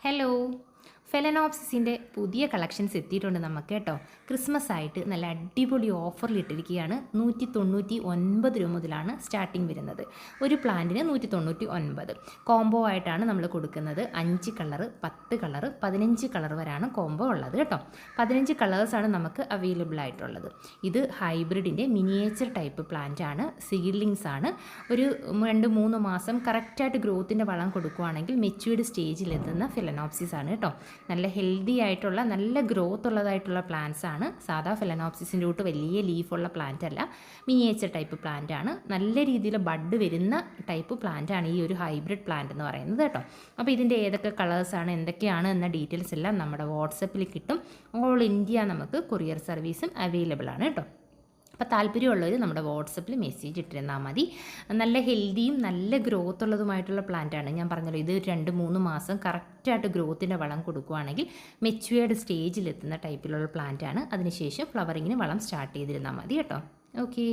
Hello, ഫെലനോപ്സിസിൻ്റെ പുതിയ collections എത്തിയിട്ടുണ്ട് നമുക്ക് കേട്ടോ. ക്രിസ്മസ് ആയിട്ട് നല്ല അടിപൊളി ഓഫറിൽ ഇട്ടിരിക്കുകയാണ്. 199 രൂപ മുതലാണ് സ്റ്റാർട്ടിങ് വരുന്നത്. ഒരു പ്ലാന്റിന് 199. കോംബോ ആയിട്ടാണ് നമ്മൾ കൊടുക്കുന്നത്. 5 കളറ്, 10 കളറ്, 15 കളർ വരെയാണ് കോംബോ ഉള്ളത് കേട്ടോ. 15 കളേഴ്സാണ് നമുക്ക് അവൈലബിൾ ആയിട്ടുള്ളത്. ഇത് ഹൈബ്രിഡിൻ്റെ മിനിയേച്ചർ ടൈപ്പ് പ്ലാന്റ് ആണ്. സീഡ്ലിങ്സ് ആണ്. ഒരു 2-3 മാസം കറക്റ്റായിട്ട് ഗ്രോത്തിൻ്റെ വളം കൊടുക്കുകയാണെങ്കിൽ മെച്യൂർഡ് സ്റ്റേജിലെത്തുന്ന ഫെലനോപ്സിസ് ആണ് കേട്ടോ. നല്ല ഹെൽത്തി ആയിട്ടുള്ള നല്ല ഗ്രോത്ത് ഉള്ളതായിട്ടുള്ള പ്ലാന്റ്സ് ആണ്. സാധാ ഫെലനോപ്സിസിൻ്റെ കൂട്ട് വലിയ ലീഫുള്ള പ്ലാന്റ് അല്ല, മിനിയേച്ചർ ടൈപ്പ് പ്ലാന്റ് ആണ്. നല്ല രീതിയിൽ ബഡ് വരുന്ന ടൈപ്പ് പ്ലാന്റ് ആണ് ഈ ഒരു ഹൈബ്രിഡ് പ്ലാന്റ് എന്ന് പറയുന്നത് കേട്ടോ. അപ്പോൾ ഇതിൻ്റെ ഏതൊക്കെ കളേഴ്സാണ് എന്തൊക്കെയാണ് എന്ന ഡീറ്റെയിൽസ് എല്ലാം നമ്മുടെ വാട്സപ്പിൽ കിട്ടും. ഓൾ ഇന്ത്യ നമുക്ക് കൊറിയർ സർവീസും അവൈലബിൾ ആണ് കേട്ടോ. അപ്പോൾ താല്പര്യമുള്ളവർ നമ്മുടെ വാട്സപ്പിൽ മെസ്സേജ് ഇട്ടിരുന്നാൽ മതി. നല്ല ഹെൽത്തിയും നല്ല ഗ്രോത്ത് ഉള്ളതുമായിട്ടുള്ള പ്ലാന്റാണ്. ഞാൻ പറഞ്ഞല്ലോ, ഇത് 2-3 മാസം കറക്റ്റായിട്ട് ഗ്രോത്തിൻ്റെ വളം കൊടുക്കുകയാണെങ്കിൽ മെച്യൂർഡ് സ്റ്റേജിലെത്തുന്ന ടൈപ്പിലുള്ള പ്ലാന്റാണ്. അതിനുശേഷം ഫ്ലവറിങ്ങിന് വളം സ്റ്റാർട്ട് ചെയ്തിരുന്നാൽ മതി കേട്ടോ. ഓക്കെ.